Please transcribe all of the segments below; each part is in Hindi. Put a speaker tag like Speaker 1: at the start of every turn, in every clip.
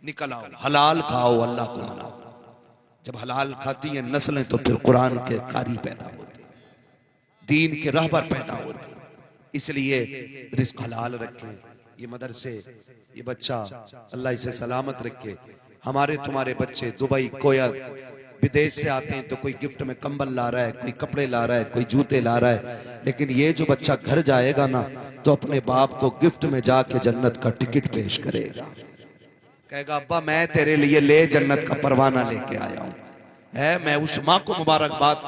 Speaker 1: निकल आओ, हलाल खाओ, अल्लाह को मनाओ। जब हलाल खाती हैं नस्लें तो फिर कुरान के कारी पैदा होते, दीन के रहबर पैदा होते। इसलिए रिस्क हलाल रखें। ये मदरसे, ये बच्चा अल्लाह इसे सलामत रखे। हमारे तुम्हारे बच्चे दुबई, कोया, विदेश से आते हैं तो कोई गिफ्ट में कंबल ला रहा है, कोई कपड़े ला रहा है, कोई जूते ला रहा है, लेकिन ये जो बच्चा घर जाएगा ना तो अपने बाप को गिफ्ट में जाके जन्नत का टिकट पेश करेगा। कहेगा अब्बा मैं तेरे लिए ले जन्नत का परवाना लेके आया हूं। है, मैं उस माँ को मुबारकबाद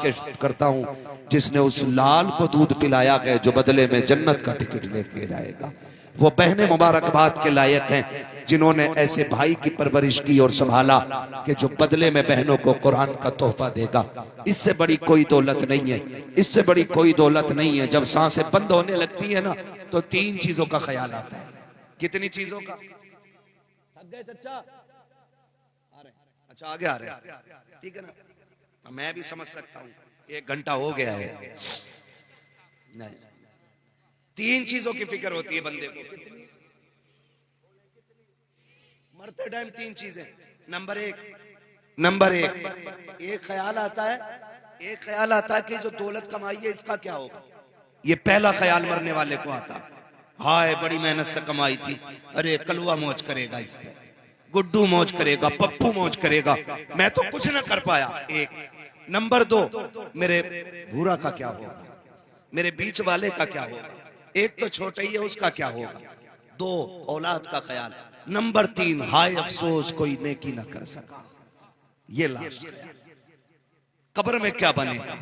Speaker 1: करता हूं जिसने उस लाल को दूध पिलाया है जो बदले में जन्नत का टिकट लेके जाएगा। वो बहनें मुबारकबाद के लायक हैं जिन्होंने ऐसे भाई की परवरिश की और संभाला कि जो बदले में बहनों को कुरान का तोहफा देगा। इससे बड़ी कोई दौलत नहीं है, इससे बड़ी कोई दौलत नहीं है। जब सांसें बंद होने लगती है ना तो 3 चीजों का ख्याल आता है। कितनी चीजों का? थक गए चचा? आ रहे? अच्छा आगे आ रहे, ठीक है ना, मैं भी समझ सकता हूँ 1 घंटा हो गया है। नहीं, 3 चीजों की फिक्र होती है बंदे को मरते टाइम। 3 चीजें। नंबर एक ख्याल आता है, एक ख्याल आता है कि जो दौलत कमाई है इसका क्या होगा। ये पहला ख्याल मरने वाले को आता। हाय बड़ी मेहनत से कमाई थी, अरे कलुआ मौज करेगा इस पे, गुड्डू मौज करेगा, पप्पू मौज करेगा, मैं तो कुछ ना कर पाया। एक। नंबर 2, मेरे भूरा का क्या होगा, मेरे बीच वाले का क्या होगा, एक तो छोटा ही है उसका क्या होगा। 2, औलाद का ख्याल। नंबर 3, हाय अफसोस कोई नेकी ना कर सका। ये लास्ट ख्याल। कब्र में क्या बनेगा,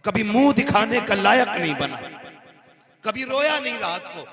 Speaker 1: कभी मुंह दिखाने का लायक नहीं बना, कभी रोया नहीं रात को।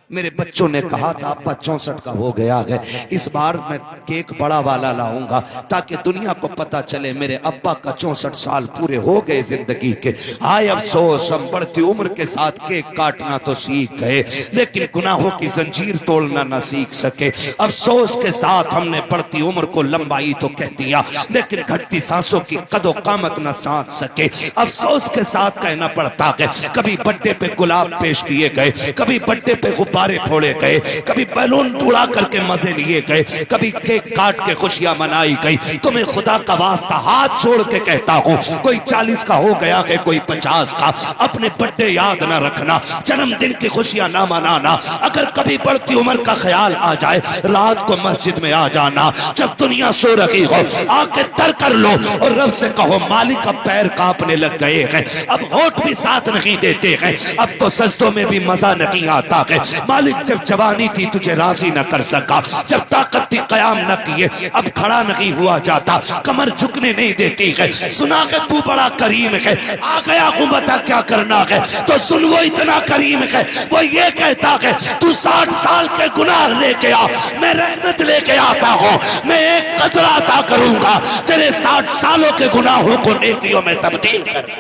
Speaker 1: मेरे बच्चों ने कहा था अब्बा 64 का हो गया है, इस बार मैं केक बड़ा वाला लाऊंगा ताकि दुनिया को पता चले मेरे अब्बा का 64 साल पूरे हो गए जिंदगी के। हाय अफसोस हम बढ़ती उम्र के साथ केक काटना तो सीख गए लेकिन गुनाहों की जंजीर तोड़ना ना सीख सके। अफसोस के साथ हमने बढ़ती उम्र को लंबाई तो कह दिया लेकिन घटती सांसों की कदो कामत ना साध सके। अफसोस के साथ कहना पड़ता है कभी बर्थडे पे गुलाब पेश किए गए, कभी बर्थडे पे गुब्बारे फोड़े गए, कभी बैलून उड़ा करके मजे लिए गए, कभी केक काट के खुशियां मनाई गई। तुम्हें खुदा का वास्ता हाथ छोड़ के कहता हूं, कोई 40 का हो गया है, कोई 50 का, अपने बर्थडे याद ना रखना, जन्मदिन की खुशियां ना मनाना। अगर कभी बढ़ती उम्र का ख्याल आ जाए रात को मस्जिद में आ जाना, जब दुनिया सो रही हो आके तर कर लो और रब से कहो मालिक अब पैर कांपने लग गए हैं, अब होठ भी साथ नहीं देते हैं, अब तो सजदों में भी मजा नहीं आता है। मालिक जब जवानी थी तुझे राजी न कर सका, जब ताकत थी कयाम न किए, अब खड़ा नहीं हुआ जाता, कमर झुकने नहीं देती है। सुना है तू बड़ा करीम है, आ गया हूं बता क्या करना है, तो सुन वो इतना करीम है, वो ये कहता है तू 60 साल के गुनाह लेके आ, मैं रहमत लेके आता हूं, मैं एक कतरा अता करूंगा, तेरे 60 सालों के गुनाहों को नेकियों में तब्दील कर।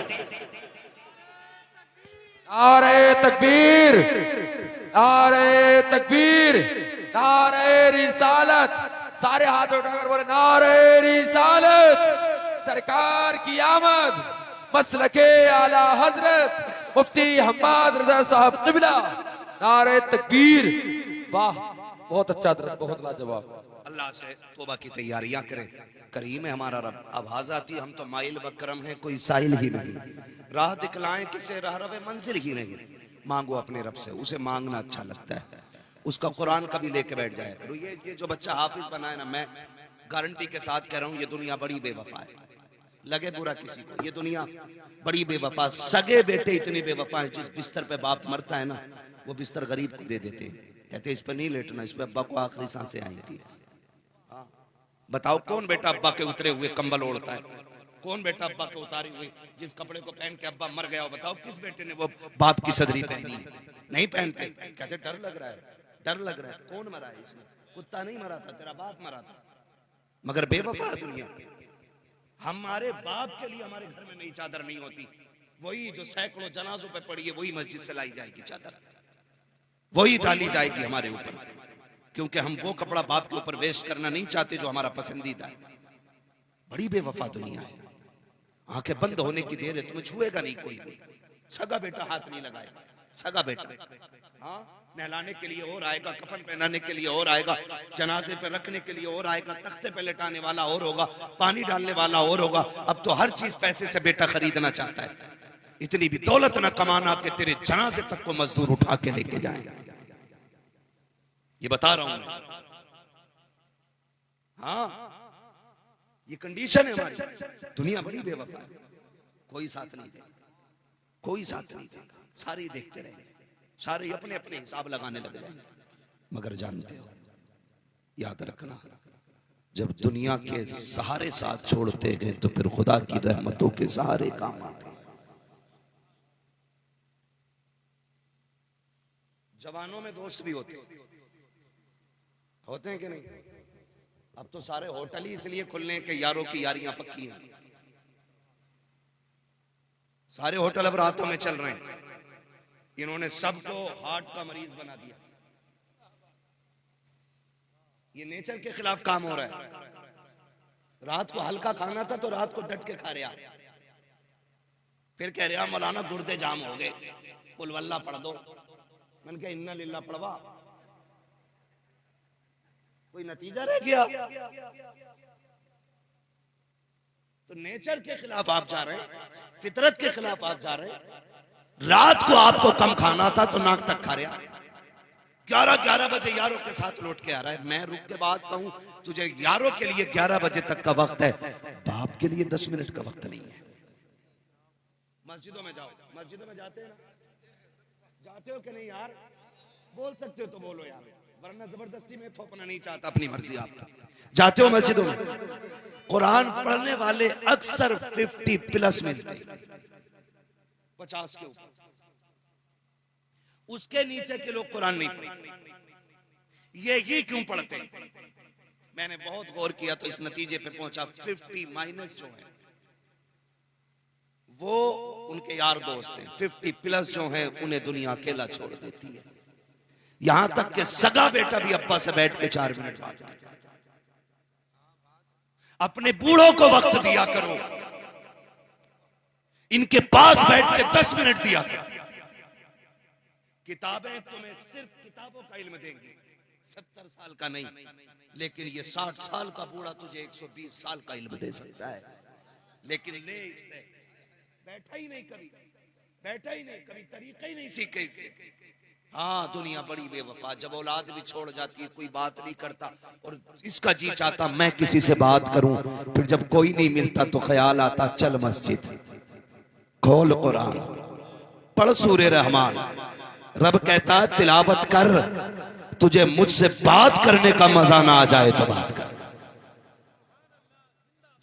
Speaker 2: नारे तकबीर, नारे तकबीर, नारे रिसालत। सारे हाथ उठाकर बोले नारे रिसालत। सरकार की आमद, मसलके आला हजरत मुफ्ती हम्माद रजा साहब क़िबला। नारे तकबीर। वाह बहुत अच्छा, बहुत लाजवाब।
Speaker 1: अल्लाह से तौबा की तैयारियां करें। करीम है हमारा रब। आवाज आती हम तो माइल बकरम है, कोई साइल ही नहीं, राह दिखलाएं किसे राह रवे मंजिल ही नहीं। मांगो अपने रब से, उसे मांगना अच्छा लगता है, उसका कुरान कभी लेके बैठ जाए करो। ये जो बच्चा हाफिज बना है ना, मैं गारंटी के साथ कह रहा हूँ ये दुनिया बड़ी बेवफा है। लगे बुरा किसी को, ये दुनिया बड़ी बेवफा। सगे बेटे इतनी बेवफा है, जिस बिस्तर पे बाप मरता है ना वो बिस्तर गरीब को दे देते हैं, कहते इस पे नहीं लेटना, इस पे अब्बा को आखिरी सांसें आई थी। बताओ कौन बेटा अब्बा के उतरे हुए कंबल ओढ़ता है, कौन बेटा अब्बा के उतारी हुई जिस कपड़े को पहन के अब्बा मर गया, बताओ किस बेटे ने वो बाप की सदरी पहनी है? नहीं पहनते, कहते डर लग रहा है, डर लग रहा है। कौन मरा है इसमें? कुत्ता नहीं मरा था, तेरा बाप मरा था। मगर बेवफा है दुनिया। हमारे बाप के लिए हमारे घर में नई चादर नहीं होती, वही जो सैकड़ों जनाजों पे पड़ी है वही मस्जिद से लाई जाएगी चादर, वही डाली जाएगी हमारे ऊपर, क्योंकि हम वो कपड़ा बाप के ऊपर वेस्ट करना नहीं चाहते जो हमारा पसंदीदा है। बड़ी बेवफा दुनिया है। आंखें बंद होने की देर है, तुम्हें छुएगा नहीं कोई, सगा बेटा हाथ नहीं लगाएगा, सगा बेटा। हाँ नहलाने के लिए और आएगा, कफन पहनाने के लिए और आएगा, जनाजे पे रखने के लिए और आएगा, तख्ते पे लेटाने वाला और होगा, पानी डालने वाला और होगा। अब तो हर चीज पैसे से बेटा खरीदना चाहता है। इतनी भी दौलत न कमाना कि तेरे जनाजे तक को मजदूर उठा के लेके जाए। ये बता रहा हूं मैं। हाँ, ये कंडीशन है हमारी। दुनिया बड़ी बेवफा है, कोई साथ नहीं देगा, कोई साथ नहीं देगा, सारे देखते रहेंगे, सारे अपने अपने हिसाब लगाने लग जाएंगे। मगर जानते हो, याद रखना, जब दुनिया के सहारे साथ छोड़ते हैं तो फिर खुदा की रहमतों के सहारे काम आते हैं। जवानों में दोस्त भी होते हैं कि नहीं? अब तो सारे होटल ही इसलिए खुलने के यारों की यारियां पक्की हैं। सारे होटल अब रातों में चल रहे हैं। इन्होंने सबको हार्ट का मरीज बना दिया। ये नेचर के खिलाफ काम हो रहा है। रात को हल्का खाना था तो रात को डट के खा रहा, फिर कह रहा मौलाना गुर्दे जाम हो गए, कुल वल्ला पढ़ दो। मैंने कहा इन्ना लिल्ला पढ़वा, कोई नतीजा रह गया? तो नेचर के खिलाफ आप जा रहे हैं, फितरत के खिलाफ आप जा रहे हैं। रात को आपको कम खाना था तो नाक तक खा रहा। 11 बजे यारों के साथ लौट के आ रहा है। मैं रुक के बात कहूं, तुझे यारों के लिए 11 बजे तक का वक्त है, बाप के लिए 10 मिनट का वक्त नहीं है। मस्जिदों में जाओ, मस्जिदों में जाते हो कि नहीं यार? बोल सकते हो तो बोलो यार, वरना जबरदस्ती में थोपना नहीं चाहता, अपनी मर्जी आप। जाते हो मस्जिदों में, कुरान पढ़ने वाले अक्सर 50+ मिलते, 50 के ऊपर। उसके नीचे के लोग कुरान नहीं पढ़ते। ये क्यों पढ़ते? मैंने बहुत गौर किया तो इस नतीजे पे पहुंचा, 50- जो है वो उनके यार दोस्त हैं, 50+ जो है उन्हें दुनिया अकेला छोड़ देती है। यहां तक कि सगा बेटा भी अब्बा से बैठ के 4 मिनट बात नहीं करता। अपने बूढ़ों को वक्त दिया करो, इनके पास बैठ के 10 मिनट दिया करो। किताबें तुम्हें सिर्फ किताबों का इल्म देंगी, 70 साल का नहीं, लेकिन ये 60 साल का बूढ़ा तुझे 120 साल का इल्म दे सकता है। लेकिन ले इससे, बैठा ही नहीं कभी, तरीका ही नहीं सीखे इससे। हाँ, दुनिया बड़ी बेवफा। जब औलाद भी छोड़ जाती है कोई बात नहीं करता, और इसका जी चाहता मैं किसी से बात करूं, फिर जब कोई नहीं मिलता तो ख्याल आता चल मस्जिद, खोल कुरान, पढ़ सूरे रहमान। रब कहता है तिलावत कर, तुझे मुझसे बात करने का मजा ना आ जाए तो बात कर।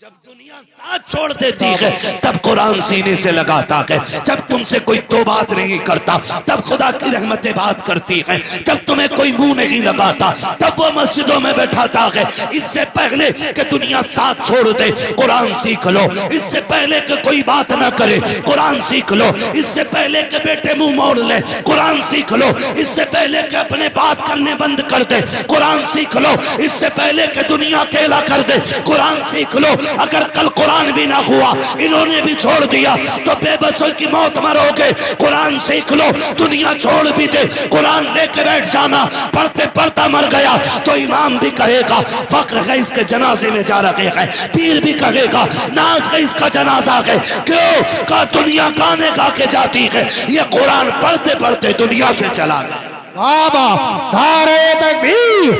Speaker 1: जब दुनिया साथ छोड़ देती है तब कुरान सीने से लगाता है। जब तुमसे कोई दो बात नहीं करता तब खुदा की रहमतें बात करती है। जब तुम्हें कोई मुंह नहीं लगाता तब वो मस्जिदों में बैठाता है। इससे पहले कि दुनिया साथ छोड़ दे कुरान सीख लो, इससे पहले कि कोई बात ना करे कुरान सीख लो, इससे पहले कि बेटे मुंह मोड़ ले कुरान सीख लो, इससे पहले कि अपने बात करने बंद कर दे कुरान सीख लो, इससे पहले कि दुनिया अकेला कर दे कुरान सीख लो। अगर कल कुरान भी ना हुआ, इन्होंने भी छोड़ दिया, तो बेबसों की मौत मरोगे। कुरान सीख लो, दुनिया छोड़ भी दे कुरान लेके बैठ जाना। पढ़ते पढ़ता मर गया तो इमाम भी कहेगा फक्र है इसके जनाजे में जा रहे हैं, पीर भी कहेगा नाज है इसका जनाजा है। क्यों? का दुनिया गाने गा के जाती है, ये कुरान पढ़ते पढ़ते दुनिया से चला गया।
Speaker 3: बाबा धारे तकबीर,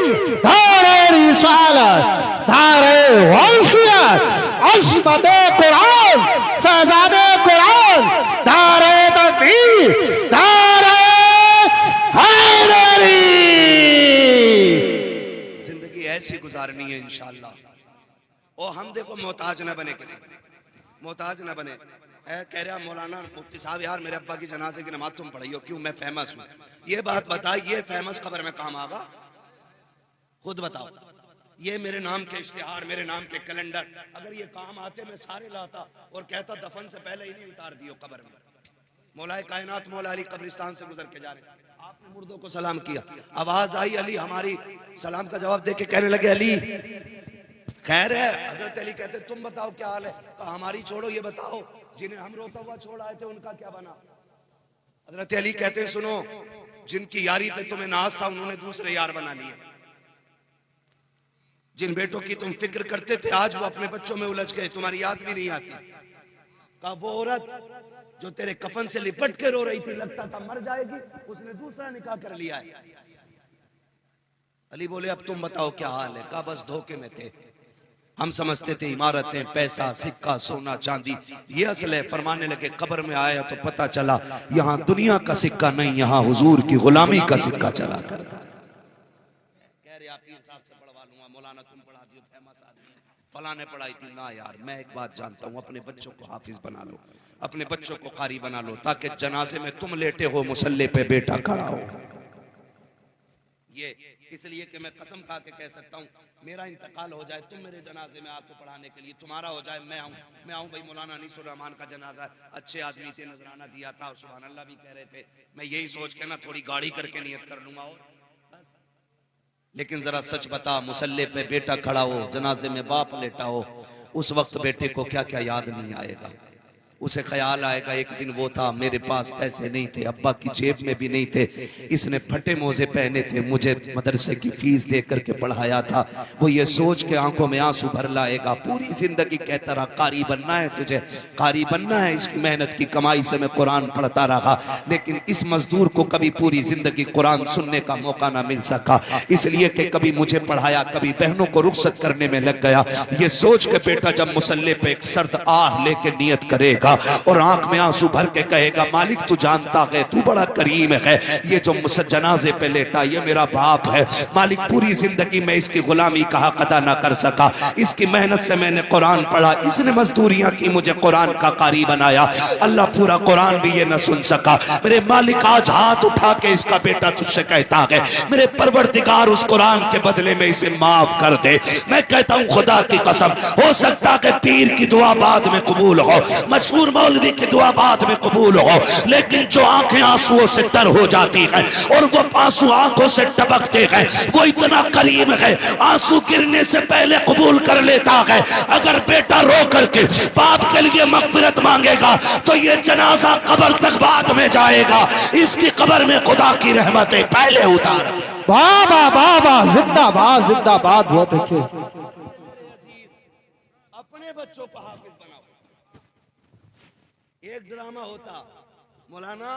Speaker 3: धारे रिसालत, धारे वसीयत, अज़मते कुरान, फैज़ाने कुरान, धारे तकबीर, धारे हैदरी।
Speaker 1: जिंदगी ऐसी गुजारनी है इंशाअल्लाह। और हम देखो मोहताज न बने, किसी मोहताज न बने। कह रहा मौलाना मुफ्ती साहब यार मेरे अब्बा की जनाजे की नमाज तुम पढ़ाइयो, क्यों? मैं फेमस हूं। ये बात बता, ये फेमस खबर में काम आगा? खुद बताओ। ये मेरे नाम के इश्तिहार, मेरे नाम के कैलेंडर, अगर ये काम आते मैं सारे लाता और कहता दफन से पहले ही नहीं उतार दियो कब्र में। मौलाए कायनात मौला अली कब्रिस्तान से गुजर के जा रहे, आपने मुर्दों को सलाम किया, आवाज आई अली हमारी, सलाम का जवाब दे के कहने लगे अली खैर है। हजरत अली कहते तुम बताओ क्या हाल है? कहा हमारी छोड़ो, ये बताओ जिन्हें हम रोता हुआ छोड़ आए थे उनका क्या बना? हजरत अली कहते हैं सुनो, जिनकी यारी पे तुम्हें नाज था उन्होंने दूसरे यार बना लिए। जिन बेटों की तुम फिक्र करते थे आज वो अपने बच्चों में उलझ गए, तुम्हारी याद भी नहीं आती। कहा वो औरत जो तेरे कफन से लिपट के रो रही थी, लगता था मर जाएगी, उसने दूसरा निकाह कर लिया है। अली बोले अब तुम बताओ क्या हाल है? कहा बस धोखे में थे, हम समझते थे इमारतें, पैसा, सिक्का, सोना, चांदी ये असल है। फरमाने लगे कब्र में आया तो पता चला यहाँ दुनिया का सिक्का नहीं, यहाँ हुजूर की गुलामी का सिक्का चला करता है। कह रहे आप पीर साहब से पढ़वा लूंगा, मौलाना तुम पढ़ा दियो, फेमस आदमी फलाने पढ़ाई थी ना। यार मैं एक बात जानता हूँ, अपने बच्चों को हाफिज बना लो, अपने बच्चों को कारी बना लो, ताकि जनाजे में तुम लेटे हो मुसल्ले पे बेटा खड़ा हो। ये इसलिए कि मैं कसम खा के कह सकता हूँ मेरा इंतकाल हो जाए, तुम मेरे जनाजे में आपको पढ़ाने के लिए, तुम्हारा हो जाए मैं आऊँ भाई मौलाना अनीसुर रहमान का जनाजा, अच्छे आदमी थे, नजराना दिया था और सुभान अल्लाह भी कह रहे थे, मैं यही सोच के ना थोड़ी गाड़ी करके नियत कर लूंगा और बस। लेकिन जरा सच बता, मुसल्ले पे बेटा खड़ा हो, जनाजे में बाप लेटा हो, उस वक्त बेटे को क्या क्या याद नहीं आएगा? उसे ख्याल आएगा एक दिन वो था, मेरे पास पैसे नहीं थे, अब्बा की जेब में भी नहीं थे, इसने फटे मोजे पहने थे, मुझे मदरसे की फीस दे करके पढ़ाया था। वो ये सोच के आंखों में आंसू भर लाएगा। पूरी जिंदगी कहता रहा कारी बनना है तुझे, कारी बनना है, इसकी मेहनत की कमाई से मैं कुरान पढ़ता रहा, लेकिन इस मजदूर को कभी पूरी जिंदगी कुरान सुनने का मौका ना मिल सका, इसलिए कि कभी मुझे पढ़ाया, कभी बहनों को रुखसत करने में लग गया। ये सोच के बेटा जब मुसल्ले पे एक सर्द आह लेके नियत करेगा और आंख में आंसू भर के कहेगा मालिक तू जानता है, तू बड़ा करीम है, ये जो जनाजे पे लेटा ये मेरा बाप है, मालिक पूरी जिंदगी में इसकी गुलामी का हक अदा ना कर सका, इसकी मेहनत से मैंने कुरान पढ़ा, इसने मजदूरियां की, मुझे कुरान का कारी बनाया, अल्लाह पूरा कुरान भी ये न सुन सका, मेरे मालिक आज हाथ उठा के इसका बेटा तुझसे कहता है मेरे परवरदिगार उस कुरान के बदले में इसे माफ कर दे। मैं कहता हूँ खुदा की कसम, हो सकता है पीर की दुआ बाद में कबूल हो, मशहूर मौलवी की दुआ बाद में कबूल हो, लेकिन जो आंखें आंसुओं से तर हो जाती हैं और वो आंसू आंखों से टपकते हैं, वो इतना करीम है, आंसू गिरने से पहले कबूल कर लेता है। अगर बेटा रो करके बाप के लिए मगफिरत मांगेगा तो ये जनाजा कब्र तक बाद में जाएगा, इसकी कब्र में खुदा की रहमतें पहले उतार।
Speaker 3: बाबा बाबा जिंदाबाद जिंदाबाद। बहुत अच्छे।
Speaker 1: अपने बच्चों को हाफिज बनाओ। एक ड्रामा होता, मौलाना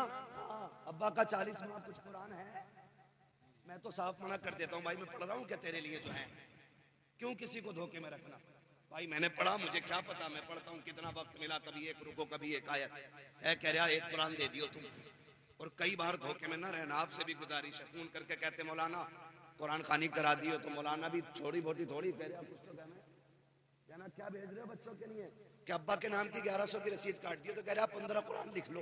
Speaker 1: अब्बा का 40 माह कुछ कुरान है, मैं तो साफ मना कर देता हूँ भाई, मैं पढ़ रहा हूँ क्या तेरे लिए जो है, क्यों किसी को धोखे में रखना भाई, मैंने पढ़ा, मुझे क्या पता, मैं पढ़ता हूँ कितना वक्त मिला, कभी एक रुको कभी एक आयत है, कह रहा एक कुरान दे दियो तुम। और कई बार धोखे में ना रहना, आपसे भी गुजारिश है, फोन करके कहते मौलाना कुरान खानी करा दियो, तो मौलाना भी छोटी बोटी थोड़ी कह रहे कुछ तो कहना क्या भेज रहे हो बच्चों के लिए, कि अब्बा के नाम की 1100 की रसीद काट दी तो कह रहा 15 कुरान लिख लो।